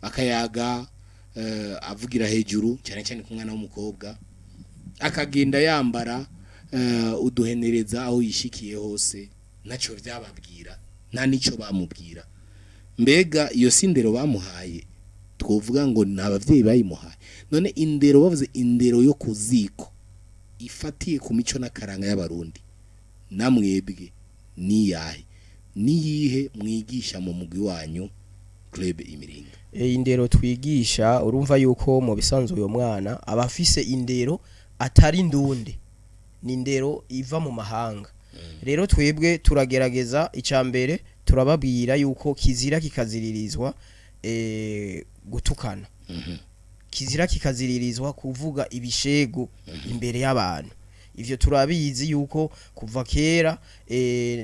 akayaga avugira hejuru cyane ku mwana w'umukobwa, akagenda yambara uduhenereza aho yishikiye hose nacyo byababwira nta nicyo bamubwira mbega iyo si indero bamuhaye twovuga ngo ni ababyeyi bayimuhaye none indero bavuze indero yo ku ziko ifatiye ku mico n'akaranga y'abarundi namwebwe niyahe niyihe mwigisha mu mugwi wanyu Club Imiringa indero twigisha urumva yuko mu bisanzwe uyo mwana aba afise indero atari ndunde ni indero iva mu mahanga rero twebwe turagerageza icambere turababwira yuko kizira kikaziririzwa gutukana kizira kikaziririzwa kuvuga ibishego imbere y'abantu ivyo turabizi yuko kuva kera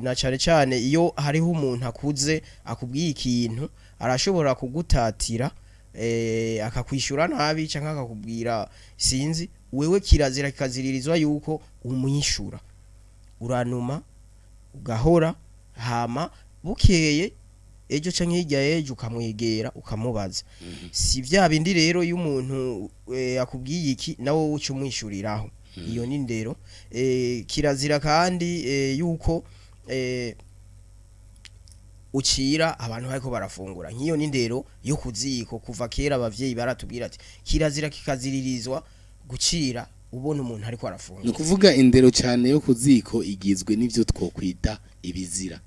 na cane cane iyo hariho umuntu akuze akubwiye ikintu arashobora kugutatira akakwishura nabi canka akakubwira sinzi wewe kirazira kikaziririzwa yuko umwishura uranuma ugahora hama bukeye ejo canke hirya ejo ukamwegera ukamubaza si vya bindi rero y'umuntu akubwiye iki nawe uca umwishuriraho iyo ni ndero kirazira kandi yuko ucira abantu bariko barafungura nk'iyo ni ndero yo kuziko kuva kera abavyeyi baratubwira ati kirazira kikaziririzwa gucira ubona umuntu ariko arafungura no kuvuga indero cyane yo kuziko igizwe n'ivyo twokwita ibizira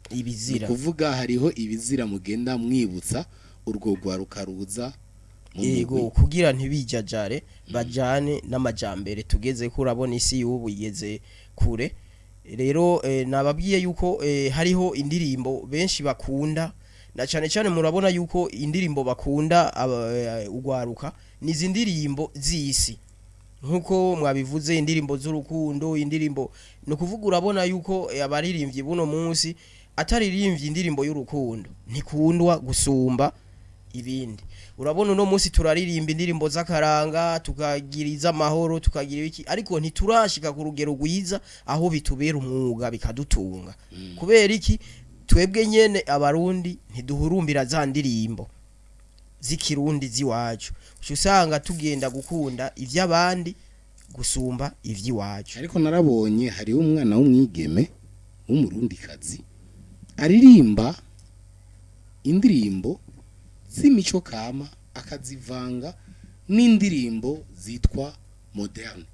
kuvuga hariho ibizira mugenda mwibutsa urwo rwarukaruza yego kugira ntibijajare bajane n'amajambere tugeze ko urabona isi y'ubu igeze kure rero nababwiye yuko hariho indirimbo benshi bakunda na cyane cyane murabona yuko indirimbo bakunda ugwaruka nizi ndirimbo z'isi nkuko mwabivuze indirimbo z'urukundo indirimbo no kuvuga urabona yuko abaririmbyi buno munsi ataririmbye indirimbo y'urukundo ntikundwa gusumba ibindi urabona uno munsi turaririmba indirimbo z'akaranga tukagiriza amahoro tukagira iki ariko ntiturashika ku rugero rwiza aho bitubera umwuga bikadutunga kubera iki twebwe nyene abarundi ntiduhurumbira za ndirimbo zikirundi ziwacu usanga tugenda gukunda ivy'abandi gusumba ivy'iwacu ariko narabonye hari umwana w'umwigeme w'umurundikazi aririmba indirimbo z'imico kama akazivanga n'indirimbo zitwa moderne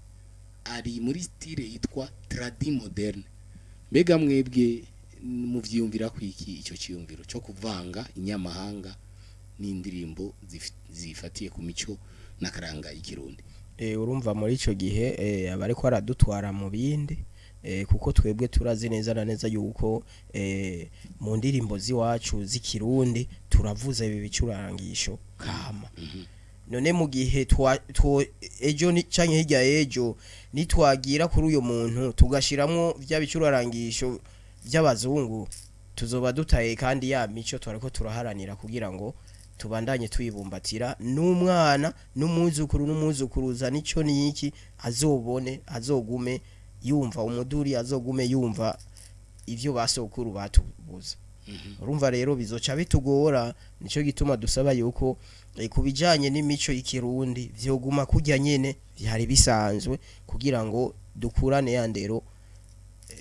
ari muri style yitwa tradi moderne mbega mwebwe muvyiyumvira kwiki ico ciyumviro cyo kuvanga inyamahanga n'indirimbo zifatiye ku mico n'akaranga y'ikirundi urumva muri ico gihe abariko aradutwara mu bindi kuko twebwe turazi neza na neza yuko mu ndirimbo ziwacu z'ikirundi turavuza ibi bicurangisho kama none mu gihe ejo canke hirya ejo nitwagira kuri uyo muntu tugashiramwo vya bicurangisho by'abazungu tuzoba dutaye kandi ya mico twariko turaharanira kugira ngo tubandanye tuyibumbatira n'umwana n'umuzukuruza nico niki azobone azogume yumva umuduri azogume yumva ivyo basokuru batubuza urumva rero bizoca bitugora nico gituma dusaba yuko kubijanye n'imico y'ikirundi vyoguma kujya nyene byari bisanzwe kugira ngo dukurane yandero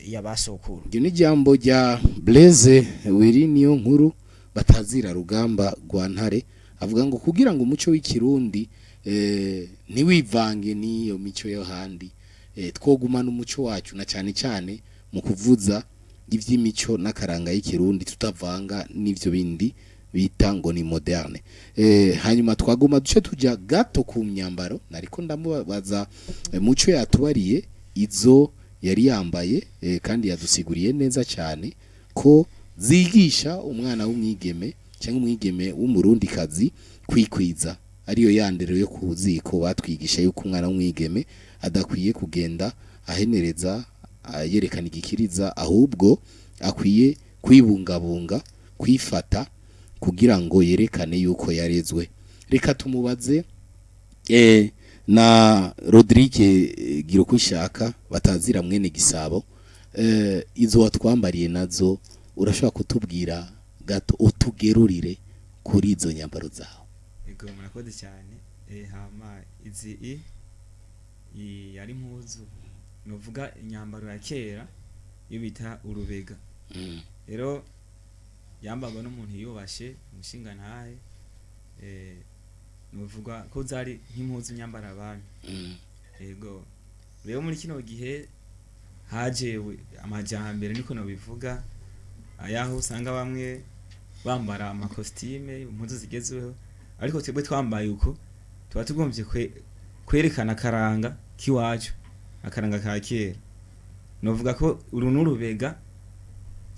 yabasokuru ndio ni jambo rya Blaise Wiriniyo nkuru batazira rugamba rwa ntare avuga ngo kugira ngo umuco w'ikirundi ntiwivange niyo mico yo handi twogumana umuco wacu na cyane cyane mu kuvuza ivy'imico n'akaranga y'ikirundi tutavanga n'ivyo bindi bita ngo ni moderne hanyuma twaguma duce tuja gato ku myambaro nariko ndamubaza muco yatubariye izo yari yambaye kandi yadusiguriye neza cyane ko zigisha umwana w'umwigeme cyangwa umwigeme w'umurundi kazi kwikwiza ariyo yandero yo kuziko batwigisha yuko umwana w'umwigeme adakwiye kugenda ahenereza yerekana igikiriza ahubwo akwiye kwibungabunga kwifata kugira ngo yerekane yuko yarezwe reka tumubaze na Rodrigue Girokushaka batazira mwene Gisabo izo watwambariye nazo urashobora kutubwira gato utugerurire kuri izo nyambaro zawe ego murakoze cyane hama yari impuzu novuga inyambaro ya kera iyo bita urubega rero yambagwa n'umuntu yubashe umushinga ntahe novuga ko zari nk'impuzu nyambara abantu yego rero muri kino gihe hajewe amajambere niko no bivuga ayaho usanga bamwe bambara amakostime impuzu zigezweho ariko twebwe twambaye uko tuba tugombye kwerekana akaranga kiwacu akaranga ka kera novuga ko uru n'urubega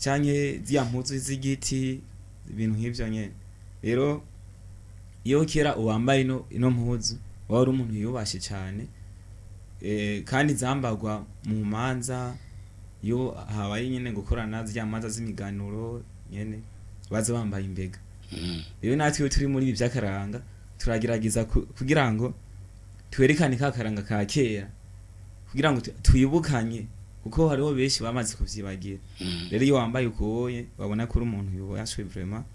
canke zya mpuzu z'igiti ibintu nk'ivyo nyene rero iyo kera uwambaye ino mpuzu wari umuntu yubashe cyane kandi zambagwa mu manza yo habaye nyene gukorana zya manza z'imiganuro nyene baza bambaye imbega rero natwe turi muri ibi by'akaranga turagerageza kugira ngo twerekane ka karanga ka kera kugira ngo twibukanye kuko hariho benshi bamaze kuvyibagira rero iyo wambaye ukoye babona ko uri umuntu yubashwe vraiment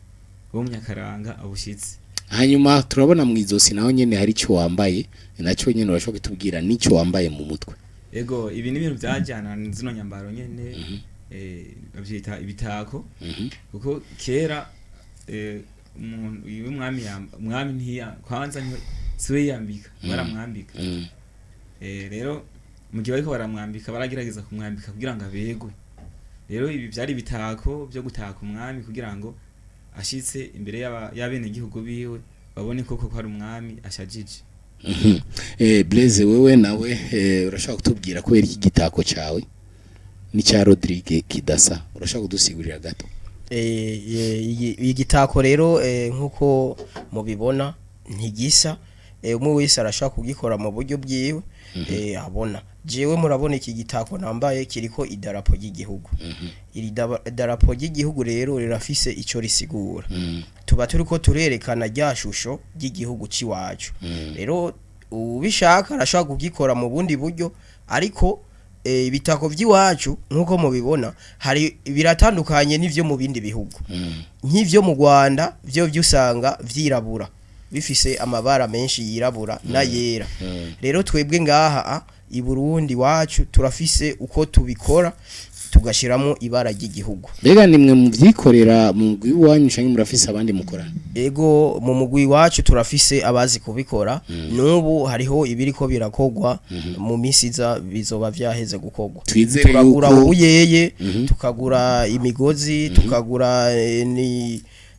wo munyakaranga abushitse hanyuma turabona mu izosi naho nyene hari cyo wambaye nacyo nyene urashobora kutubwira nicyo wambaye mu mutwe ego ibi ni ibintu byajyana zino nyambaro nyene bavyita ibitako kuko kera umuntu umwami ntiya kwanza siwe yambika baramwambika rero mu gihe bariko baramwambika baragerageza kumwambika kugira ngo abegwe rero ibi byari bitako byo gutaka umwami kugira ngo ashitse imbere y'abene gihugu biwe babone koko ko ari umwami ashajije Blaise wewe nawe urashaka kutubwira kubera iki gitako cyawe ni cya Rodrigue kidasa urashaka kudusigurira gato igitako rero nkuko mubibona ntigisa umwe wese arashaka kugikora mu buryo bwiwe abona jewe murabona iki gitako nambaye kiriko idarapo ry'igihugu iri darapo ry'igihugu rero rirafise ico risigura tuba turiko turerekana rya shusho ry'igihugu ciwacu rero ubishaka arashaka kugikora mu bundi buryo ariko ibitako by'iwacu nkuko mubibona hari biratandukanye n'ivyo mu bindi bihugu nk'ivyo mu Rwanda byo byusanga vyirabura bifise amabara menshi yirabura na yera rero twebwe ngaha i Burundi wacu turafise uko tubikora tugashiramo ibara ry'igihugu mbega nimwe muvyikorera mu mugwi wanyu canke murafise abandi mukorana ego mu mugwi wacu turafise abazi kubikora nubu hariho ibiriko birakogwa mu misiza bizoba vyaheze gukogwa turagura ubuyeye tukagura imigozi tukagura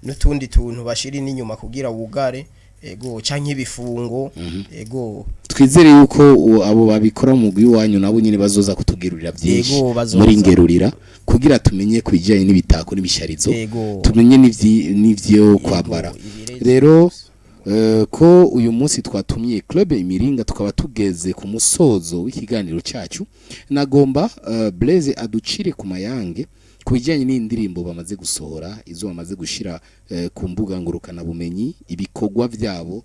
n'utundi tuntu bashiri n'inyuma kugira wugare ego canke ibifungo ego twizere yuko abo babikora mu mugwi wanyu nabo nyine bazoza kutugirurira byinshi muri ngerurira kugira tumenye kubijanye n'ibitako n'ibisharizo tumenye n'ivyo kwambara rero ko uyu munsi twatumye club imiringa tukaba tugeze ku musozo w'ikiganiro cyacu nagomba Blaise aducire ku mayange kubijanye n'indirimbo bamaze gusohora izo bamaze gushira ku mbuga ngurukana bumenyi ibikogwa vyabo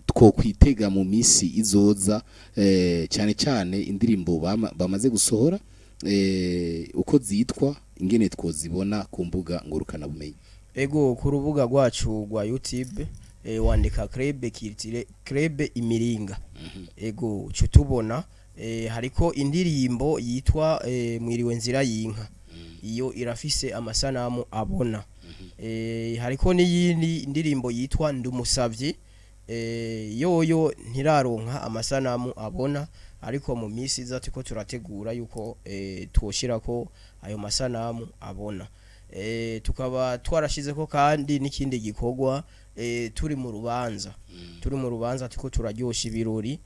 two kwitega mu misi izoza cyane cyane indirimbo bamaze gusohora uko zitwa ingene twozibona ku mbuga ngurukana bumenyi ego ku rubuga rwacu rwa YouTube wandika Club imiringa ego cutubona hariko indirimbo yitwa mwiriwe nzira y'inka iyo irafise amasanamu abona hariko n'iyindi ndirimbo yitwa Ndumusavye yoyo ntiraronka amasanamu abona ariko mu misi iza tuko turategura yuko twoshirako ayo masanamu abona tukaba twarashizeko kandi n'ikindi gikogwa turi mu rubanza tuko turaryosha ibirori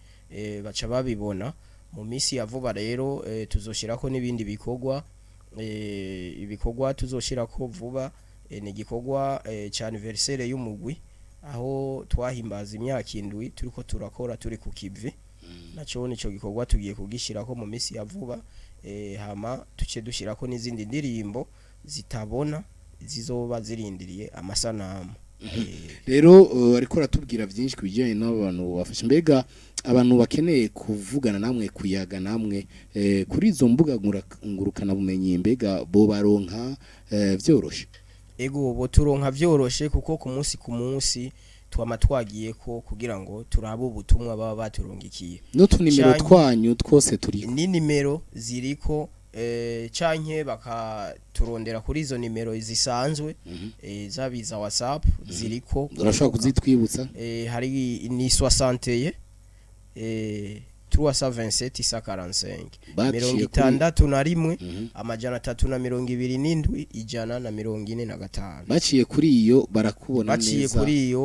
baca babibona mu misi ya vuba rero tuzoshirako n'ibindi bikogwa ibikorwa tuzoshirako vuba ni igikorwa ca anniversaire y'umugwi aho twahimbaza imyaka 7 turiko turakora turi ku kivi naco nico gikorwa tugiye kugishirako mu misi ya vuba hama tuce dushirako n'izindi ndirimbo zitabona zizoba zirindiriye amasanamu rero ariko ratubwira byinshi kubijanye n'abantu bafashe mbega abantu bakeneye kuvugana namwe kuyaga namwe kuri izo mbuga ngurukana bumenyi mbega bo baronka vyoroshe ego bo turonka vyoroshe kuko ku munsi twama twagiye ko kugira ngo turabe ubutumwa baba baturungikiye n'utunimero Canke- twanyu twose turi ni nimero ziriko canke bakaturondera kuri izo nimero zisanzwe zabiza WhatsApp ziriko urashobora kuzitwibutsa hari ni 61 327 145 Baciye *61 Mhm. amajana 327 ijana na 45 baciye kuri iyo barakubona baciye neza kuri iyo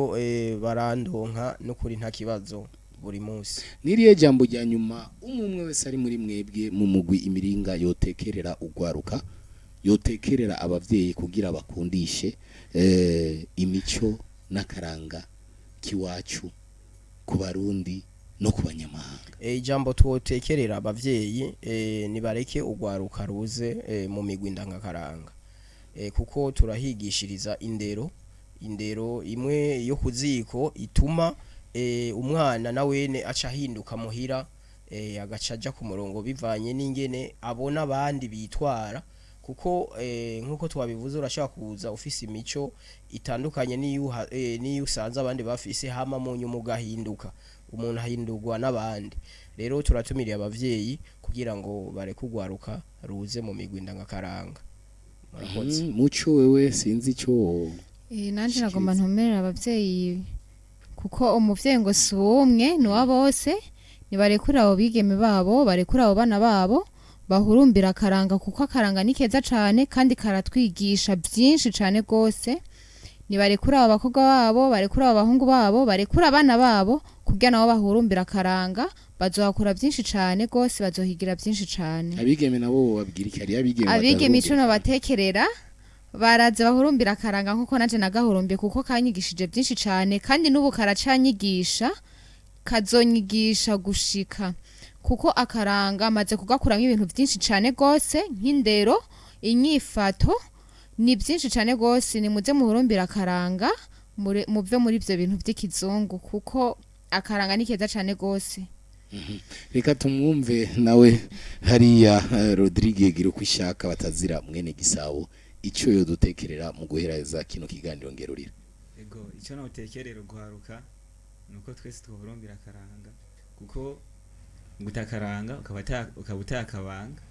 barandonka no kuri nta kibazo buri munsi niriye jambo rya nyuma umwe wese ari muri mwebwe mu mugwi imiringa yotekerera ugwaruka yotekerera abavyeyi kugira bakundishe imico n'akaranga kiwacu ku barundi no ku banyamahanga ijambo twotekerera abavyeyi nibareke ugwaruka ruze mu migwi ndangakaranga kuko turahigishiriza indero imwe yo kuziko ituma umwana na wene aca hinduka muhira agaca aja ku murongo bivanye n'ingene abona abandi bitwara kuko nkuko twabivuze urashaka kuza ufise imico itandukanye niyo usanze abandi bafise hama mu nyuma ugahinduka umuntu ahindurwa n'abandi rero turatumiriye abavyeyi kugira ngo bareke ugwaruka ruze mu migwi ndangakaranga murakoze muco wewe sinzi ico nanje nagomba ntumerera abavyeyi kuko umuvyeyi ngo si umwe ni wa bose nibarekura abo bigeme babo barekura abo bana babo bahurumbira akaranga kuko akaranga ni keza cane kandi karatwigisha byinshi cane gose nibarekura abo bakobwa babo barekura abo bahungu babo barekura abana babo kugira nabo bahurumbira akaranga bazohakura byinshi cane gose bazohigira byinshi cane abigeme nabo babwira iki ari abigeme ico no batekerera baraze bahurumbira akaranga nkuko naje nagahurumbiye kuko kanyigishije byinshi cane kandi n'ubu karacanyigisha kazonyigisha gushika kuko akaranga maze kugakuramo ibintu byinshi cane gose nk'indero inyifato ni byinshi cane gose ni muze muhurumbira akaranga muve muri ivyo bintu by'ikizungu kuko akaranga ni keza cane gose reka tumwumve nawe hariya Rodrigue gira uko ishaka batazira mwene Gisabo icyo yo dutekerera mu guhereza kino kiganiro ngerurira ego icyo nawutekerera guharuka nuko twese tuhurumbira akaranga kuko gutakaranga ukaba akabanga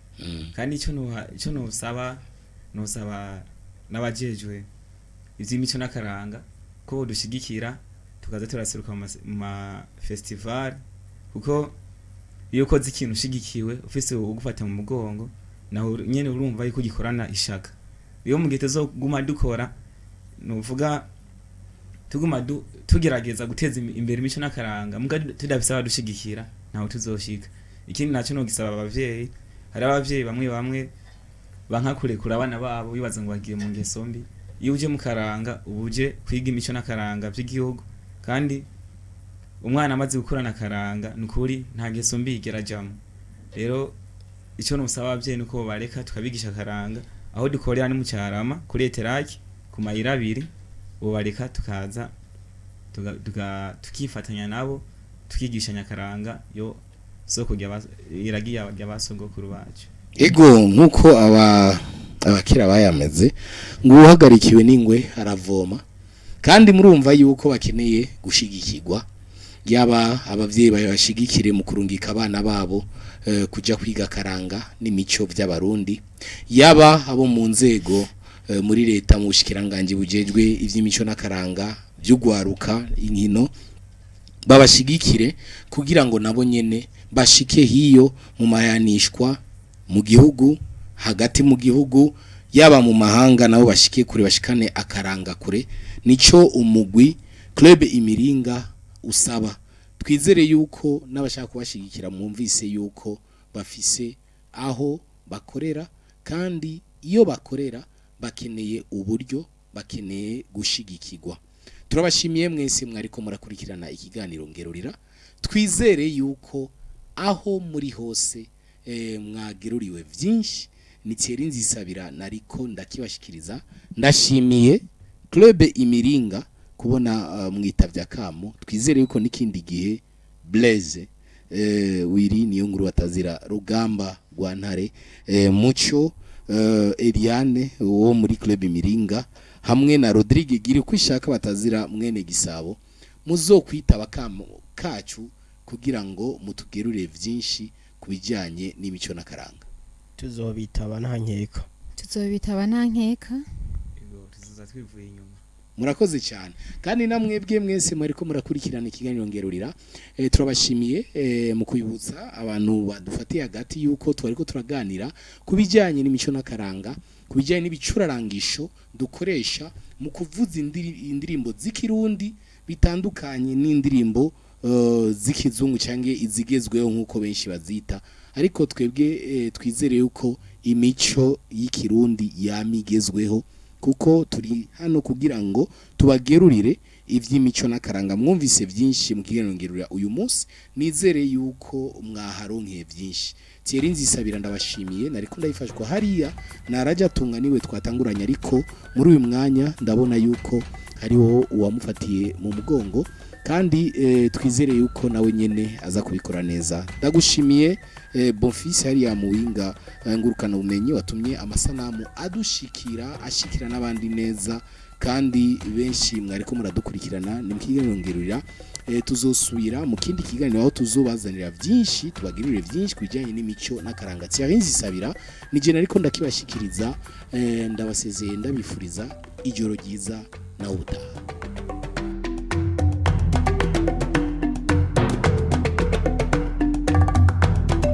kandi icyo nusaba n'abajejwe ivy'imico n'akaranga ko dushigikira tukaza turaseruka mu ma festival kuko iyo ukoze ikintu ushigikiwe ufise ugufata mu mugongo naho nyene urumva yuko gikorana ishaka iyo mu gihe tuzoguma dukora nuvuga tuguma tugerageza guteza imbere imico n'akaranga muga tudafise abadushigikira ntaho tuzoshika ikindi naco no gisaba abavyeyi hari abavyeyi bamwe banka kurekura abana babo bibaza ngo bagiye mu ngeso mbi iyo uje mu karanga ubuje kwiga imico n'akaranga by'igihugu kandi umwana amaze gukurana akaranga nukuri nta ngeso mbi igerajamo rero ico nusaba abavyeyi nuko bareka tukabigisha akaranga aho dukorera ni mu Cyarama kuri Eteraki ku mayira abiri ubareka tukaza tukifatanya nabo tukigishanya akaranga yo soko iragiye y'abasogokuru bacu ego nkuko abakira bayameze ngo uhagarikiwe n'ingwe aravoma kandi murumva yuko bakeneye gushigikirwa yaba abavyeyi bashigikire mu kurungika abana babo kuja kwiga karanga n'imico by'abarundi yaba abo mu nzego muri leta mu bushikiranganje bujejwe ivy'imico n'akaranga by'ugwaruka inkino babashigikire kugira ngo nabo nyene bashike hiyo mu mayanishwa mu gihugu hagati mu gihugu yaba mu mahanga nabo bashike kure bashikane akaranga kure nico umugwi club imiringa usaba twizere yuko n'abashaka kubashigikira mwumvise yuko bafise aho bakorera kandi iyo bakorera bakeneye uburyo bakeneye gushigikirwa turabashimiye mwese mwariko murakurikirana ikiganiro ngerurira twizere yuko aho muri hose mwageruriwe byinshi nitieri nzisabira nariko ndakibashikiriza ndashimiye club imiringa kubona mwitavya kamo twizere yuko nikindi gihe Blaise wiri niyo nkuru batazira rugamba rwa ntare muco Eliane wo muri club imiringa hamwe na Rodrigue gira uko ishaka batazira mwene Gisabo muzokwitaba kacu kugira ngo mutugerure byinshi kubijyanye n'imico n'akaranga. tuzobitaba nta nkeka tuzoza twivuye inyuma. Murakoze cyane kandi namwebwe mwese mwariko murakurikirana ikiganiro ngerurira turabashimiye mu kwibutsa abantu badufatiye hagati yuko twariko turaganira kubijyanye n'imico n'akaranga kubijyanye n'ibicurarangisho dukoresha mu kuvuza indirimbo z'ikirundi bitandukanye n'indirimbo z'ikizungu cyangwa izigezweho nkuko benshi bazita ariko twebwe twizere yuko imico y'ikirundi yamigezweho kuko turi hano kugira ngo tubagerurire ivy'imico n'akaranga mwumvise byinshi mu kiganiro uyu munsi nizere yuko mwaharonkeye byinshi Thierry Nzisabira ndabashimiye nariko ndayifashwa hariya naraja tunganiwe twatanguranye ariko muri uyu mwanya ndabona yuko hariho uwamufatiye mu mugongo kandi twizere yuko nawe nyene aza kubikora neza ndagushimiye Bonfils hariya muwinga ngurukana ubumenyi watumye amasanamu adushikira ashikira n'abandi neza kandi benshi mwariko muradukurikirana ni mukiganiro tuzosubira mu kindi kiganiro aho tuzobazanira byinshi tubagirire byinshi kujyanye n'imico n'akaranga Thierry Nzisabira nije nariko ndakibashikiriza ndabasezeye ndabifuriza ijoro ryiza na ubutaha.